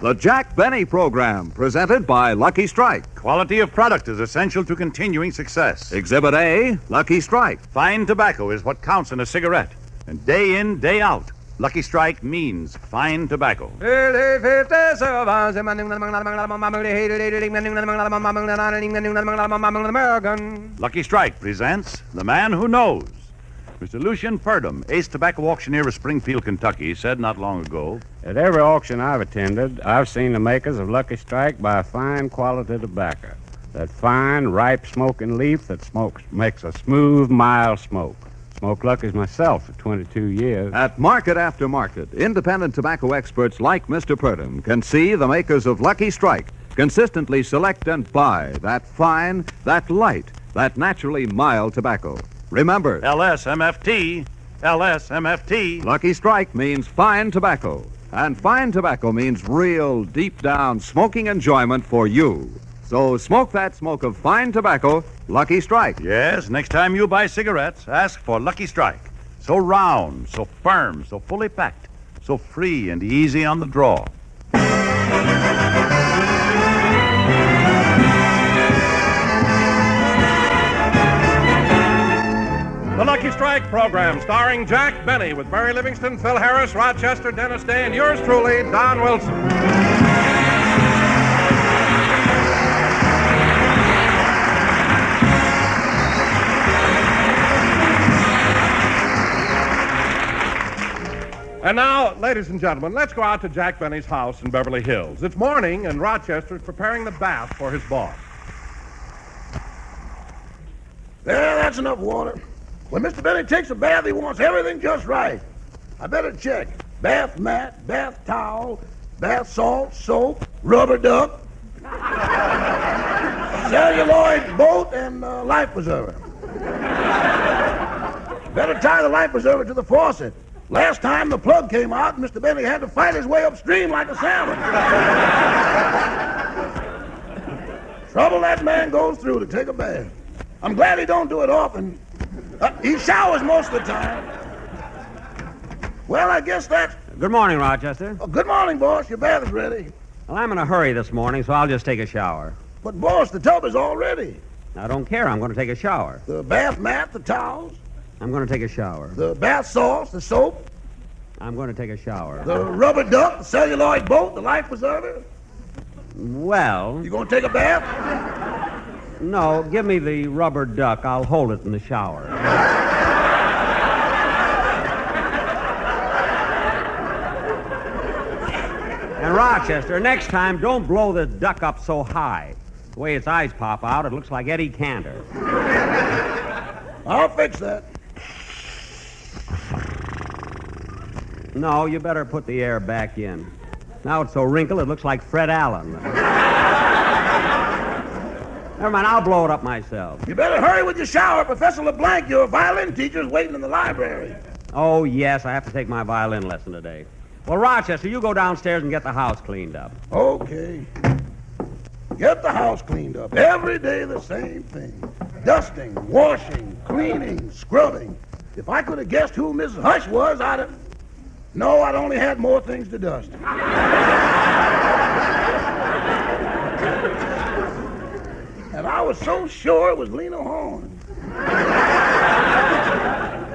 The Jack Benny Program, presented by Lucky Strike. Quality of product is essential to continuing success. Exhibit A, Lucky Strike. Fine tobacco is what counts in a cigarette. And day in, day out, Lucky Strike means fine tobacco. Lucky Strike presents The Man Who Knows. Mr. Lucian Purdom, ace tobacco auctioneer of Springfield, Kentucky, said not long ago, "At every auction I've attended, I've seen the makers of Lucky Strike buy fine quality tobacco. That fine, ripe smoking leaf that makes a smooth, mild smoke. Smoked Lucky's myself for 22 years. At market after market, independent tobacco experts like Mr. Purdom can see the makers of Lucky Strike consistently select and buy that fine, that light, that naturally mild tobacco. Remember, LSMFT, LSMFT. Lucky Strike means fine tobacco. And fine tobacco means real, deep-down smoking enjoyment for you. So smoke that smoke of fine tobacco, Lucky Strike. Yes, next time you buy cigarettes, ask for Lucky Strike. So round, so firm, so fully packed, so free and easy on the draw. The Lucky Strike program, starring Jack Benny, with Barry Livingston, Phil Harris, Rochester, Dennis Day, and yours truly, Don Wilson. And now, ladies and gentlemen, let's go out to Jack Benny's house in Beverly Hills. It's morning, and Rochester is preparing the bath for his boss. There, that's enough water. When Mr. Benny takes a bath, he wants everything just right. I better check. Bath mat, bath towel, bath salt, soap, rubber duck, celluloid boat, and life preserver. Better tie the life preserver to the faucet. Last time the plug came out, Mr. Benny had to fight his way upstream like a salmon. Trouble that man goes through to take a bath. I'm glad he don't do it often. He showers most of the time. Well, I guess that's... Good morning, Rochester. Oh, good morning, boss. Your bath is ready. Well, I'm in a hurry this morning, so I'll just take a shower. But, boss, the tub is all ready. I don't care. I'm going to take a shower. The bath mat, the towels. I'm going to take a shower. The bath salts, the soap. I'm going to take a shower. The rubber duck, the celluloid boat, the life preserver. Well... You going to take a bath? No, give me the rubber duck. I'll hold it in the shower. And Rochester, next time, don't blow the duck up so high. The way its eyes pop out, it looks like Eddie Cantor. I'll fix that. No, you better put the air back in. Now it's so wrinkled, it looks like Fred Allen. Never mind, I'll blow it up myself. You better hurry with your shower. Professor LeBlanc, your violin teacher, is waiting in the library. Oh, yes, I have to take my violin lesson today. Well, Rochester, you go downstairs and get the house cleaned up. Okay. Get the house cleaned up. Every day the same thing. Dusting, washing, cleaning, scrubbing. If I could have guessed who Mrs. Hush was, I'd have... No, I'd only had more things to dust. And I was so sure it was Lena Horne.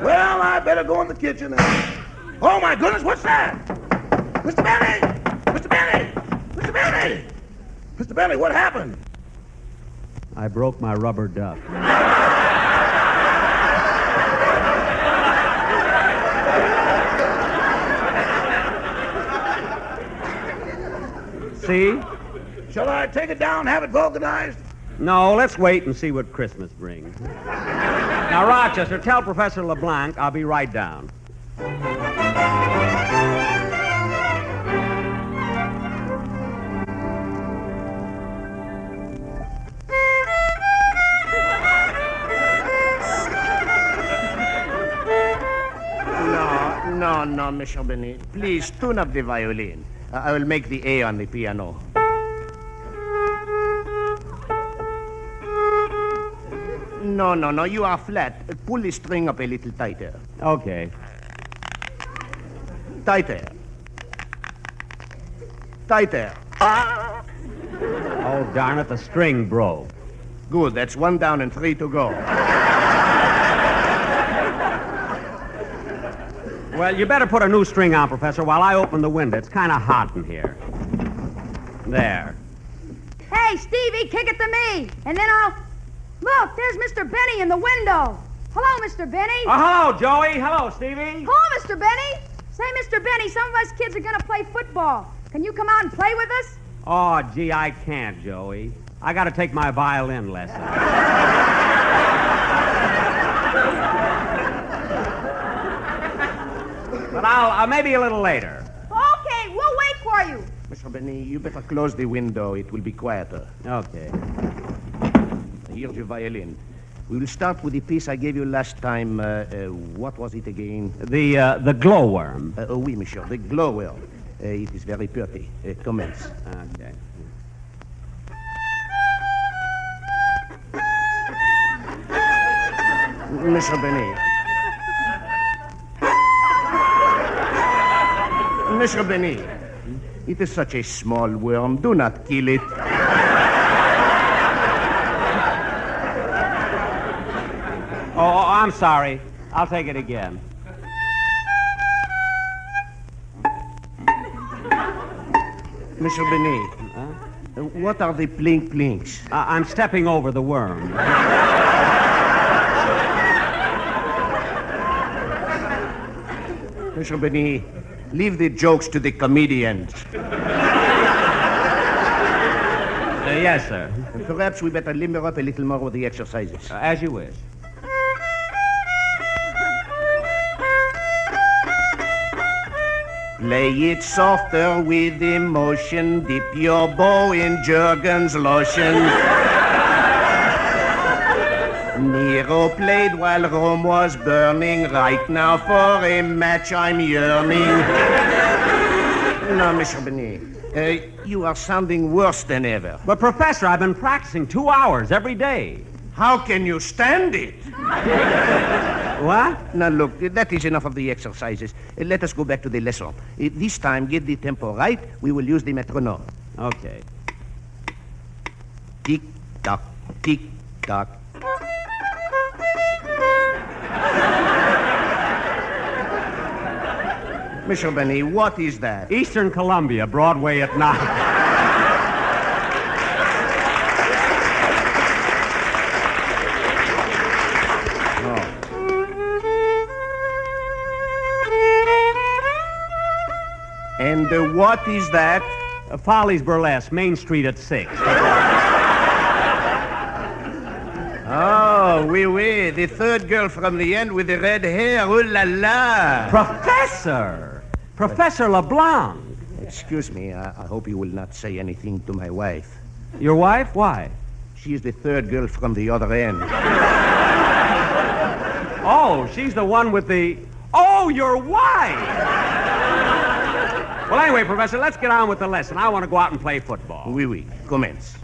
Well, I better go in the kitchen and... Oh, my goodness, what's that? Mr. Benny! Mr. Benny! Mr. Benny! Mr. Benny, what happened? I broke my rubber duck. See? Shall I take it down and have it vulcanized? No, let's wait and see what Christmas brings. Now, Rochester, tell Professor LeBlanc I'll be right down. No, Monsieur Benny. Please tune up the violin. I will make the A on the piano. No. You are flat. Pull the string up a little tighter. Okay. Tighter. Tighter. Oh, darn it, the string broke. Good, that's 1 down and 3 to go. Well, you better put a new string on, Professor, while I open the window. It's kind of hot in here. There. Hey, Stevie, kick it to me. And then I'll... Look, there's Mr. Benny in the window. Hello, Mr. Benny. Oh, hello, Joey. Hello, Stevie. Hello, Mr. Benny. Say, Mr. Benny, some of us kids are going to play football. Can you come out and play with us? Oh, gee, I can't, Joey. I got to take my violin lesson. But I'll maybe a little later. Okay, we'll wait for you. Mr. Benny, you better close the window. It will be quieter. Okay. Here's your violin. We will start with the piece I gave you last time. What was it again? The glowworm. Oui, monsieur, the glowworm. It is very pretty. Commence. Okay. Mr. Benny. Mr. Benny, it is such a small worm. Do not kill it. Oh, I'm sorry. I'll take it again. Mr. Benny, what are the plink plinks? I'm stepping over the worm. Mr. Benny, leave the jokes to the comedians. Yes, sir. Perhaps we better limber up a little more with the exercises. As you wish. Play it softer with emotion. Dip your bow in Jergens lotion. Nero played while Rome was burning. Right now for a match I'm yearning. No, Mr. Benny, you are sounding worse than ever. But, Professor, I've been practicing 2 hours every day. How can you stand it? What? Now, look, that is enough of the exercises. Let us go back to the lesson. This time, get the tempo right. We will use the metronome. Okay. Tick-tock, tick-tock. Mr. Benny, what is that? Eastern Columbia, Broadway at night. And what is that? Follies Burlesque, Main Street at 6. Oh, oui, oui. The third girl from the end with the red hair. Ooh la la. Professor! Professor LeBlanc. Excuse me. I hope you will not say anything to my wife. Your wife? Why? She is the third girl from the other end. Oh, she's the one with the... Oh, your wife! Well, anyway, Professor, let's get on with the lesson. I want to go out and play football. Oui, oui. Commence.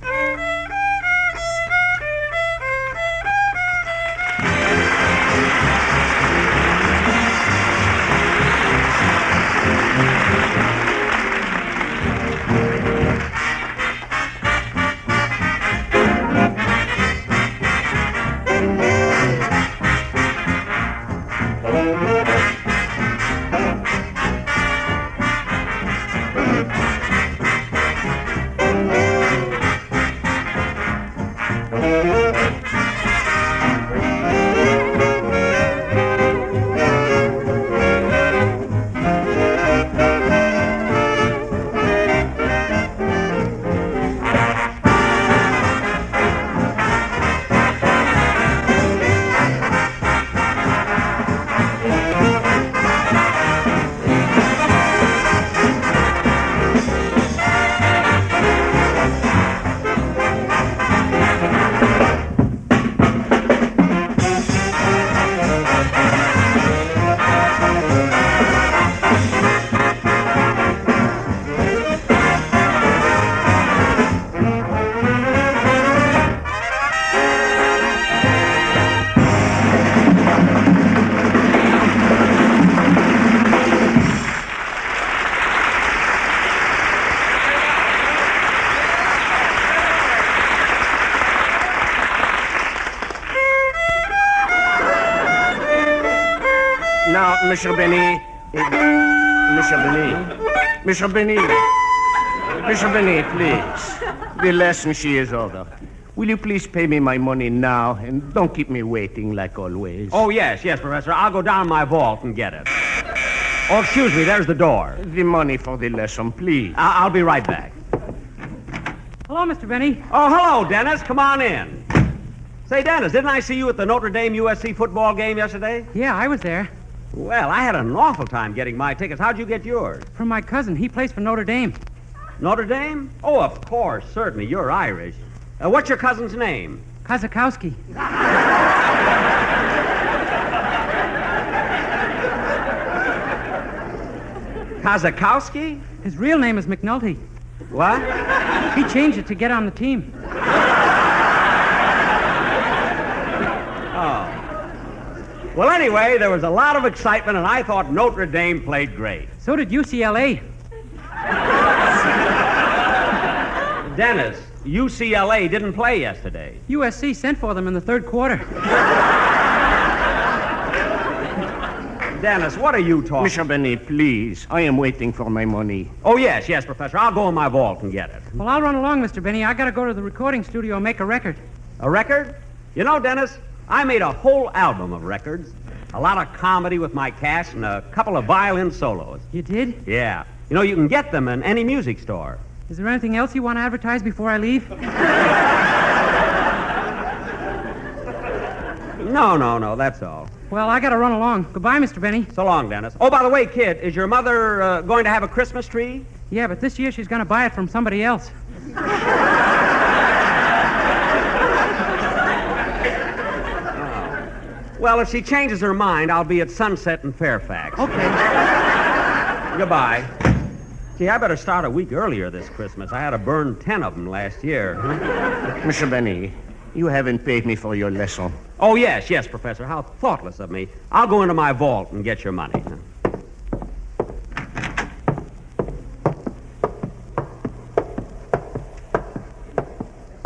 Now, Monsieur Benny. Monsieur Benny, please. The lesson she is over. Will you please pay me my money now and don't keep me waiting like always? Oh, yes, Professor. I'll go down my vault and get it. Oh, excuse me, there's the door. The money for the lesson, please. I'll be right back. Hello, Mr. Benny. Oh, hello, Dennis. Come on in. Say, Dennis, didn't I see you at the Notre Dame USC football game yesterday? Yeah, I was there. Well, I had an awful time getting my tickets. How'd you get yours? From my cousin. He plays for Notre Dame. Notre Dame? Oh, of course, certainly. You're Irish. What's your cousin's name? Kozakowski. Kozakowski? His real name is McNulty. What? He changed it to get on the team. Oh. Well, anyway, there was a lot of excitement, and I thought Notre Dame played great. So did UCLA. Dennis, UCLA didn't play yesterday. USC sent for them in the third quarter. Dennis, what are you talking? Monsieur Benny, please. I am waiting for my money. Oh, yes, Professor. I'll go in my vault and get it. Well, I'll run along, Mr. Benny. I gotta go to the recording studio and make a record. A record? You know, Dennis, I made a whole album of records. A lot of comedy with my cast and a couple of violin solos. You did? Yeah. You know, you can get them in any music store. Is there anything else you want to advertise before I leave? No, that's all. Well, I gotta run along. Goodbye, Mr. Benny. So long, Dennis. Oh, by the way, kid, is your mother going to have a Christmas tree? Yeah, but this year she's gonna buy it from somebody else. Well, if she changes her mind, I'll be at Sunset in Fairfax. Okay. Goodbye. Gee, I better start a week earlier this Christmas. I had to burn 10 of them last year. Monsieur Benny, you haven't paid me for your lesson. Oh, yes, Professor. How thoughtless of me. I'll go into my vault and get your money.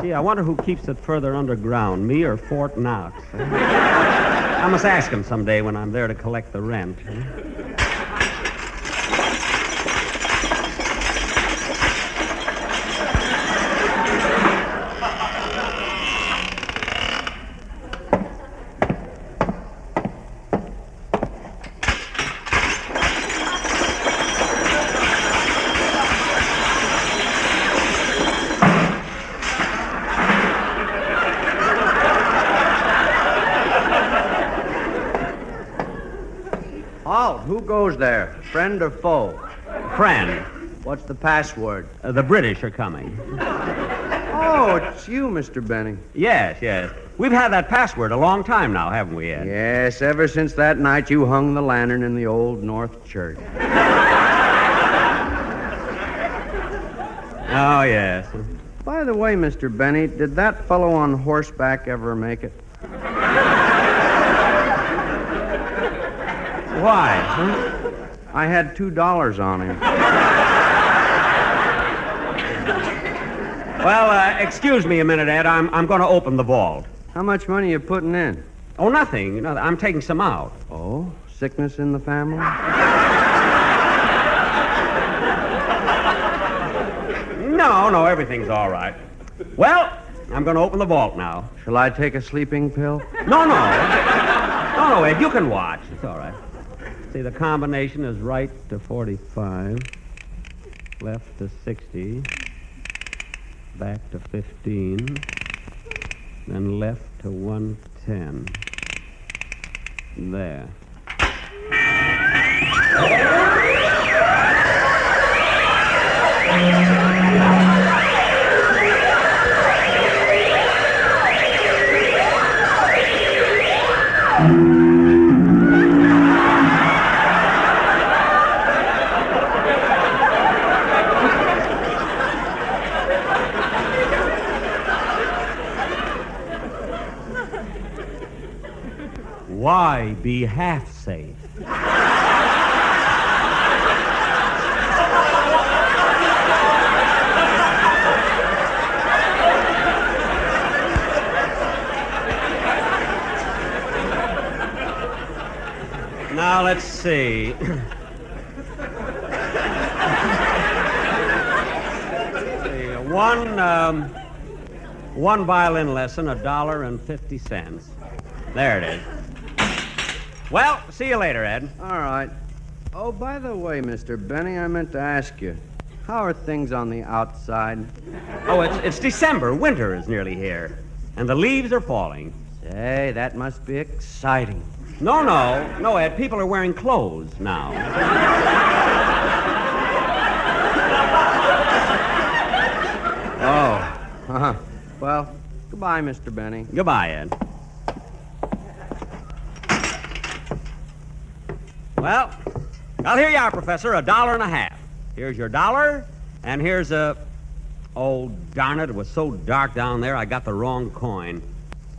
Gee, I wonder who keeps it further underground, me or Fort Knox. I must ask him someday when I'm there to collect the rent. Halt, who goes there? Friend or foe? Friend. What's the password? The British are coming. Oh, it's you, Mr. Benny. Yes. We've had that password a long time now, haven't we, Ed? Yes, ever since that night you hung the lantern in the Old North Church. Oh, yes. By the way, Mr. Benny, did that fellow on horseback ever make it? Why? Huh? I had $2 on him. Well, excuse me a minute, Ed. I'm going to open the vault. How much money you putting in? Oh, nothing. No, I'm taking some out. Oh, sickness in the family? No, everything's all right. Well, I'm going to open the vault now. Shall I take a sleeping pill? No, Ed, you can watch. It's all right. See, the combination is right to 45, left to 60, back to 15, then left to 110. There. Why be half safe? Now, let's see. One violin lesson, $1.50. There it is. Well, see you later, Ed. All right. Oh, by the way, Mr. Benny, I meant to ask you, how are things on the outside? Oh, it's December. Winter is nearly here. And the leaves are falling. Say, that must be exciting. No, Ed. People are wearing clothes now. Oh. Uh-huh. Well, goodbye, Mr. Benny. Goodbye, Ed. Well, here you are, Professor. $1.50. Here's your dollar, and here's a... Oh, darn it. It was so dark down there, I got the wrong coin.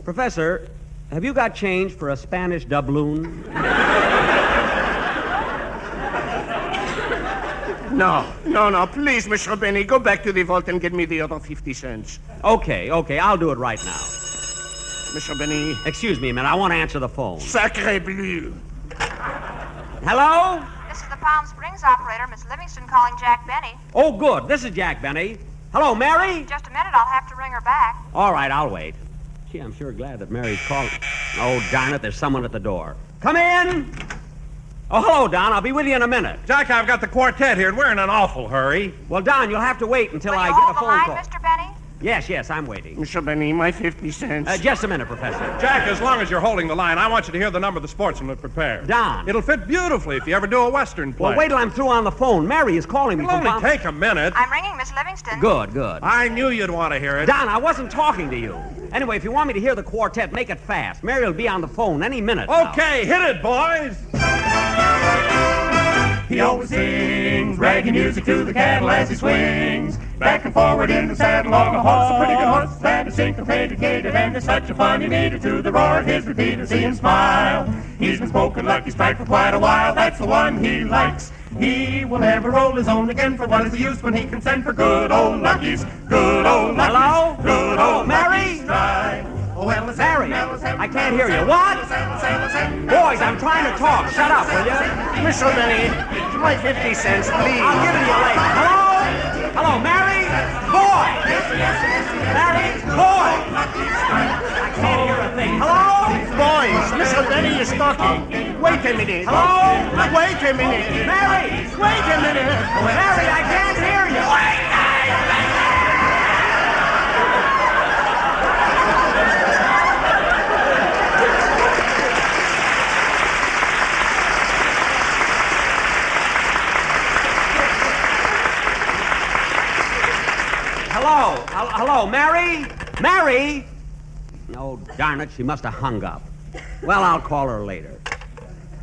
Professor, have you got change for a Spanish doubloon? No, please, Mr. Benny, go back to the vault and get me the other 50 cents. Okay, I'll do it right now. Mr. Benny. Excuse me a minute, I want to answer the phone. Sacre bleu. Hello? This is the Palm Springs operator, Miss Livingston, calling Jack Benny. Oh, good. This is Jack Benny. Hello, Mary? Just a minute, I'll have to ring her back. All right, I'll wait. Gee, I'm sure glad that Mary's calling. Oh, darn it, there's someone at the door. Come in! Oh, hello, Don. I'll be with you in a minute. Jack, I've got the quartet here, and we're in an awful hurry. Well, Don, you'll have to wait until Will I you get a hold the phone line, call. Mr. Benny? Yes, I'm waiting. Mr. Benny, my 50 cents. Just a minute, Professor. Jack, as long as you're holding the line, I want you to hear the number the sportsman had prepared. Don. It'll fit beautifully if you ever do a Western play. Well, wait till I'm through on the phone. Mary is calling me It'll from... only take a minute. I'm ringing Miss Livingston. Good. I knew you'd want to hear it. Don, I wasn't talking to you. Anyway, if you want me to hear the quartet, make it fast. Mary will be on the phone any minute now. Okay, hit it, boys. He always sings reggae music to the cattle as he swings. Back and forward in the saddle on a horse, a pretty good horse that is syncopated, and there's such a funny meter to the roar of his repeater. See him smile. He's been smoking Lucky Strike for quite a while. That's the one he likes. He will never roll his own again, for what is the use when he can send for good old Luckies? Good old Luckies. Hello? Good old Mary? Mary, I can't hear you. What? Boys, I'm trying to talk. Shut up, will you? Mr. Benny, my 50 cents, please. I'll give it to you later. Hello, Mary? Boy! Mary? Boy! I can't hear a thing. Hello? Boys, Mr. Benny is talking. Wait a minute. Hello? Wait a minute. Mary! Wait a minute. Mary, I can't hear you. Hello, Mary? Mary? Oh, darn it, she must have hung up. Well, I'll call her later.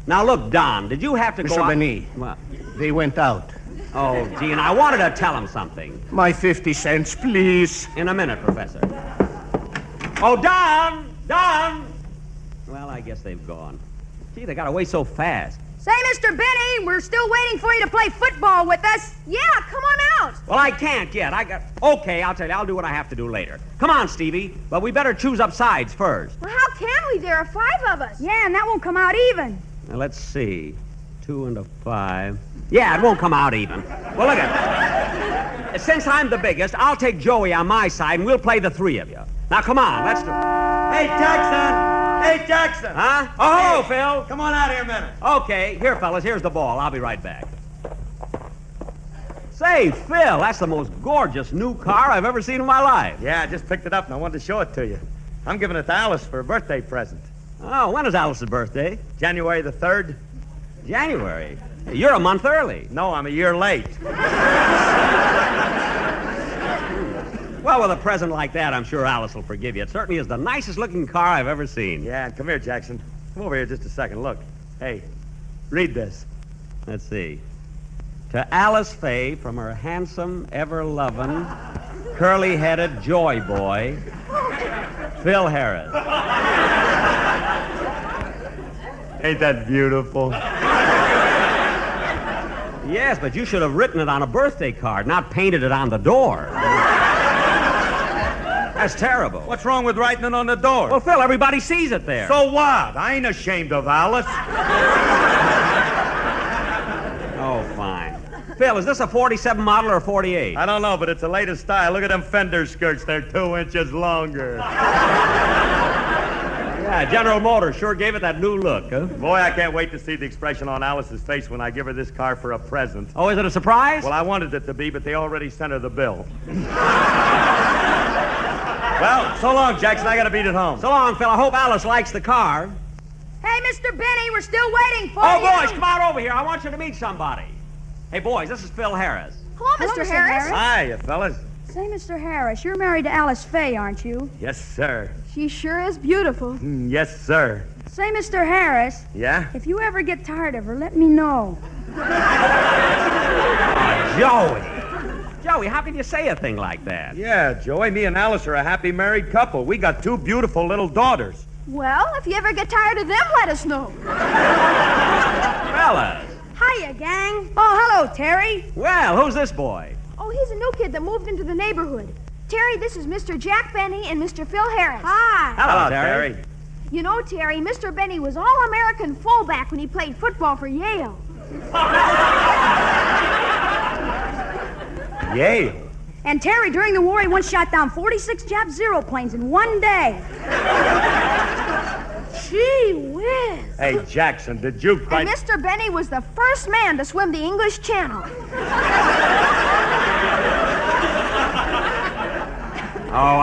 Now, look, Don, did you have to go Mr. out? Benny, What? they went out. Oh, gee, and I wanted to tell him something. My 50 cents, please. In a minute, Professor. Oh, Don! Well, I guess they've gone. Gee, they got away so fast. Say, Mr. Benny, we're still waiting for you to play football with us. Yeah, come on out. Well, I can't yet. Okay, I'll tell you. I'll do what I have to do later. Come on, Stevie. But we better choose up sides first. Well, how can we? There are 5 of us. Yeah, and that won't come out even. Now, let's see. 2 and a 5. Yeah, it won't come out even. Well, look at it. Since I'm the biggest, I'll take Joey on my side, and we'll play the 3 of you. Now, come on. Let's do it. Hey, Jackson! Huh? Oh, hello, Phil. Come on out here a minute. Okay. Here, fellas, here's the ball. I'll be right back. Say, Phil, that's the most gorgeous new car I've ever seen in my life. Yeah, I just picked it up and I wanted to show it to you. I'm giving it to Alice for a birthday present. Oh, when is Alice's birthday? January the 3rd. January? You're a month early. No, I'm a year late. Well, with a present like that, I'm sure Alice will forgive you. It certainly is the nicest looking car I've ever seen. Yeah, come here, Jackson. Come over here just a second. Look. Hey, read this. Let's see. To Alice Faye from her handsome, ever-loving, curly-headed joy boy, Phil Harris. Ain't that beautiful? Yes, but you should have written it on a birthday card, not painted it on the door. That's terrible. What's wrong with writing it on the door? Well, Phil, everybody sees it there. So what? I ain't ashamed of Alice. Phil, is this a 47 model or a 48? I don't know, but it's the latest style. Look at them fender skirts. They're 2 inches longer. Yeah, General Motors sure gave it that new look, huh? Boy, I can't wait to see the expression on Alice's face when I give her this car for a present. Oh, is it a surprise? Well, I wanted it to be, but they already sent her the bill. Well, so long, Jackson. I got to beat it home. So long, Phil. I hope Alice likes the car. Hey, Mr. Benny, we're still waiting for Oh, you. boys, come on over here. I want you to meet somebody. Hey, boys, this is Phil Harris. Hello, Mr. Harris. Hiya, fellas. Say, Mr. Harris, you're married to Alice Faye, aren't you? Yes, sir. She sure is beautiful. Yes, sir. Say, Mr. Harris, Yeah? if you ever get tired of her, let me know. Joey. Joey, how can you say a thing like that? Yeah, Joey, me and Alice are a happy married couple. We got 2 beautiful little daughters. Well, if you ever get tired of them, let us know. Fellas. Hiya, gang. Oh, hello, Terry. Well, who's this boy? Oh, he's a new kid that moved into the neighborhood. Terry, this is Mr. Jack Benny and Mr. Phil Harris. Hi. Hello, Terry. You know, Terry, Mr. Benny was All-American fullback when he played football for Yale. Yale? And Terry, during the war, he once shot down 46 Jap Zero planes in one day. Gee whiz. Hey, Jackson, did you quite... And Mr. Benny was the first man to swim the English Channel. Oh,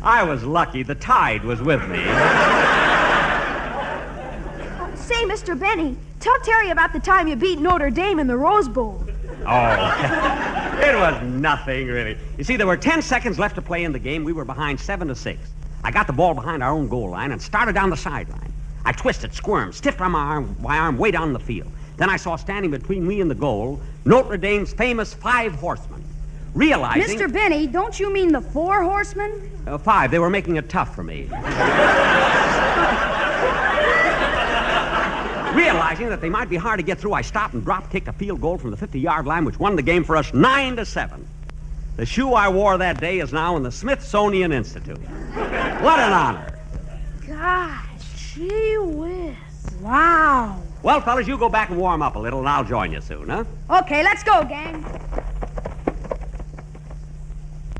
I was lucky. The tide was with me. Say, Mr. Benny, tell Terry about the time you beat Notre Dame in the Rose Bowl. Oh, it was nothing, really. You see, there were 10 seconds left to play in the game. We were behind 7-6. I got the ball behind our own goal line and started down the sideline. I twisted, squirmed, stiffed my arm way down the field. Then I saw standing between me and the goal Notre Dame's famous 5 horsemen. Realizing... Mr. Benny, don't you mean the 4 horsemen? 5. They were making it tough for me. Realizing that they might be hard to get through, I stopped and drop-kicked a field goal from the 50-yard line, which won the game for us 9-7. The shoe I wore that day is now in the Smithsonian Institute. What an honor. Gosh, gee whiz. Wow. Well, fellas, you go back and warm up a little, and I'll join you soon, huh? Okay, let's go, gang.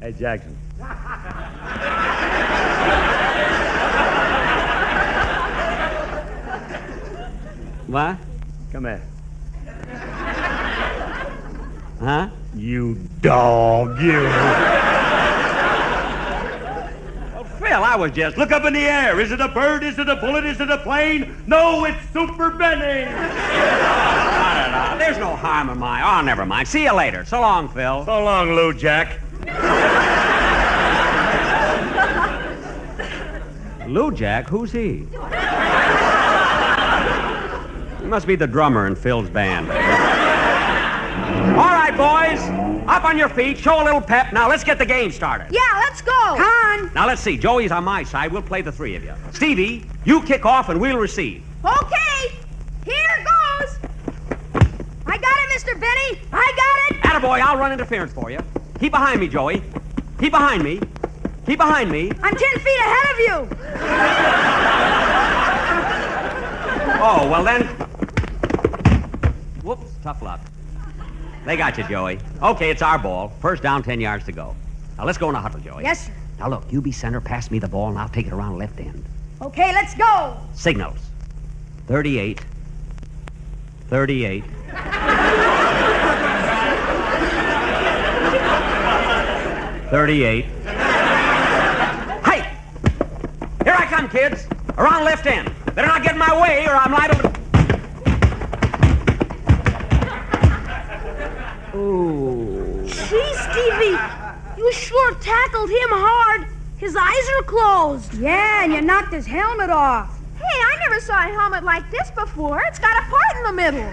Hey, Jackson. What? Come here. Huh? You dog, you. Well, Phil, I was just... Look up in the air. Is it a bird? Is it a bullet? Is it a plane? No, it's Super Benny. No. There's no harm in my... Oh, never mind. See you later. So long, Phil. So long, Lou Jack. Lou Jack? Who's he? He must be the drummer in Phil's band. All right, boys. Up on your feet. Show a little pep. Now, let's get the game started. Yeah, let's go. Come on. Now, let's see. Joey's on my side. We'll play the 3 of you. Stevie, you kick off and we'll receive. Okay. Here goes. I got it, Mr. Benny. I got it. Attaboy, I'll run interference for you. Keep behind me, Joey. Keep behind me. Keep behind me. I'm 10 feet ahead of you. Oh, well then... Whoops, tough luck. They got you, Joey. Okay, it's our ball. First down, 10 yards to go. Now, let's go in a huddle, Joey. Yes, sir. Now, look, you be center, pass me the ball, and I'll take it around left end. Okay, let's go. Signals. 38. 38. 38. Hey! Here I come, kids. Around left end. Better not get in my way, or I'm liable to... Ooh. Gee, Stevie, you sure tackled him hard. His eyes are closed. Yeah, and you knocked his helmet off. Hey, I never saw a helmet like this before. It's got a part in the middle.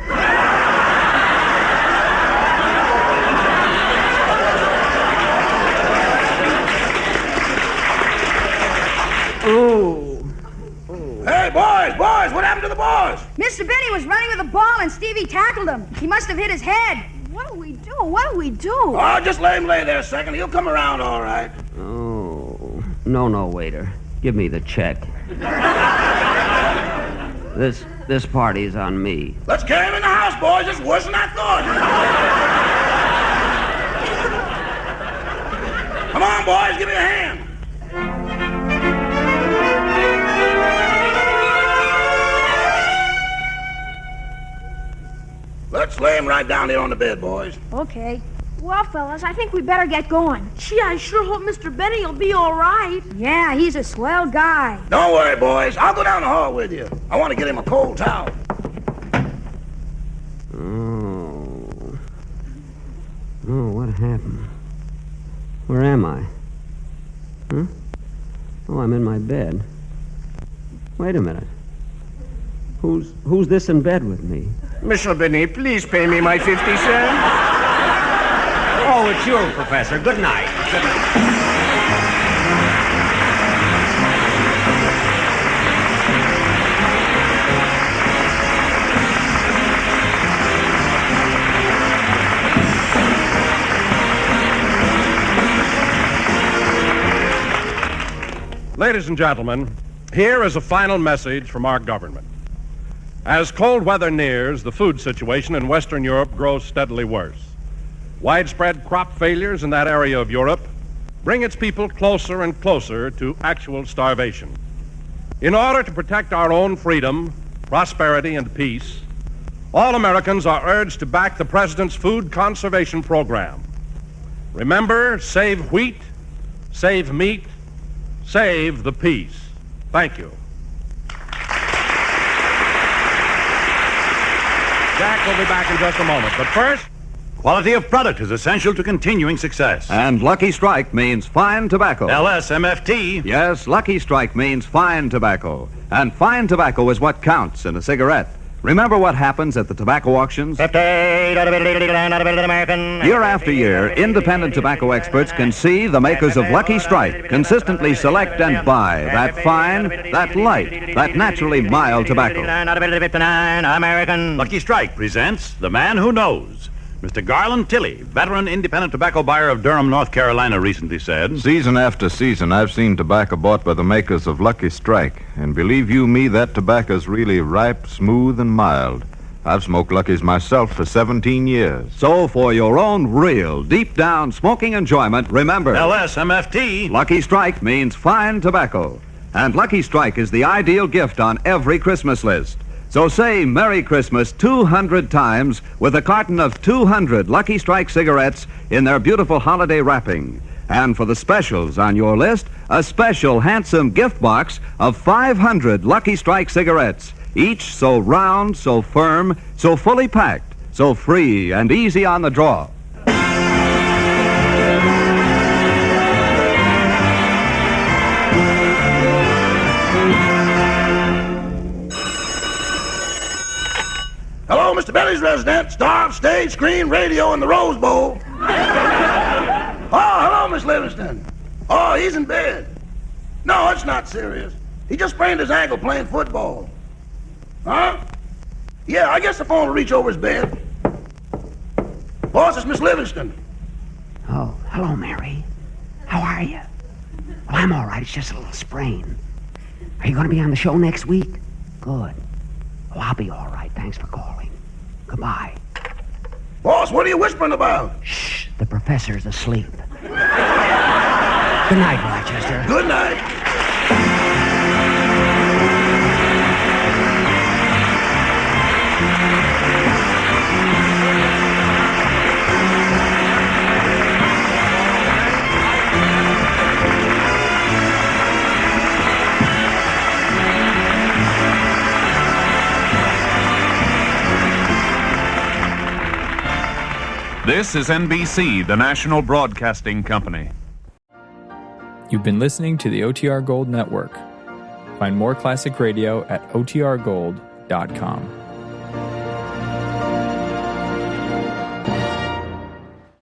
Ooh. Hey, boys, what happened to the boys? Mr. Benny was running with the ball and Stevie tackled him. He must have hit his head. What do we do? What do we do? Oh, just let him lay there a second. He'll come around all right. Oh. No, waiter. Give me the check. This party's on me. Let's carry him in the house, boys. It's worse than I thought. boys, give me a hand. Let's lay him right down here on the bed, boys. Okay. Well, fellas, I think we better get going. Gee, I sure hope Mr. Benny will be all right. Yeah, he's a swell guy. Don't worry, boys. I'll go down the hall with you. I want to get him a cold towel. Oh, what happened? Where am I? Huh? Oh, I'm in my bed. Wait a minute. Who's this in bed with me? Mr. Benny, please pay me my 50 cents. Oh, it's you, Professor. Good night. Good night. Ladies and gentlemen, here is a final message from our government. As cold weather nears, the food situation in Western Europe grows steadily worse. Widespread crop failures in that area of Europe bring its people closer and closer to actual starvation. In order to protect our own freedom, prosperity, and peace, all Americans are urged to back the President's food conservation program. Remember, save wheat, save meat, save the peace. Thank you. Jack will be back in just a moment, but first... Quality of product is essential to continuing success. And Lucky Strike means fine tobacco. LSMFT. Yes, Lucky Strike means fine tobacco. And fine tobacco is what counts in a cigarette. Remember what happens at the tobacco auctions? Year after year, independent tobacco experts can see the makers of Lucky Strike consistently select and buy that fine, that light, that naturally mild tobacco. Lucky Strike presents The Man Who Knows. Mr. Garland Tilley, veteran independent tobacco buyer of Durham, North Carolina, recently said, Season after season, I've seen tobacco bought by the makers of Lucky Strike. And believe you me, that tobacco's really ripe, smooth, and mild. I've smoked Lucky's myself for 17 years. So for your own real, deep-down smoking enjoyment, remember... LSMFT. Lucky Strike means fine tobacco. And Lucky Strike is the ideal gift on every Christmas list. So say Merry Christmas 200 times with a carton of 200 Lucky Strike cigarettes in their beautiful holiday wrapping. And for the specials on your list, a special handsome gift box of 500 Lucky Strike cigarettes, each so round, so firm, so fully packed, so free and easy on the draw. Hello, Mr. Benny's resident, star of stage, screen, radio, and the Rose Bowl. Oh, hello, Miss Livingston. Oh, he's in bed. No, it's not serious. He just sprained his ankle playing football. Huh? Yeah, I guess the phone will reach over his bed. Boss, it's Miss Livingston. Oh, hello, Mary. How are you? Well, I'm all right. It's just a little sprain. Are you going to be on the show next week? Good. Oh, I'll be all right. Thanks for calling. Goodbye. Boss, what are you whispering about? Shh, the professor's asleep. Good night, Rochester. Good night. This is NBC, the national broadcasting company. You've been listening to the OTR Gold Network. Find more classic radio at otrgold.com.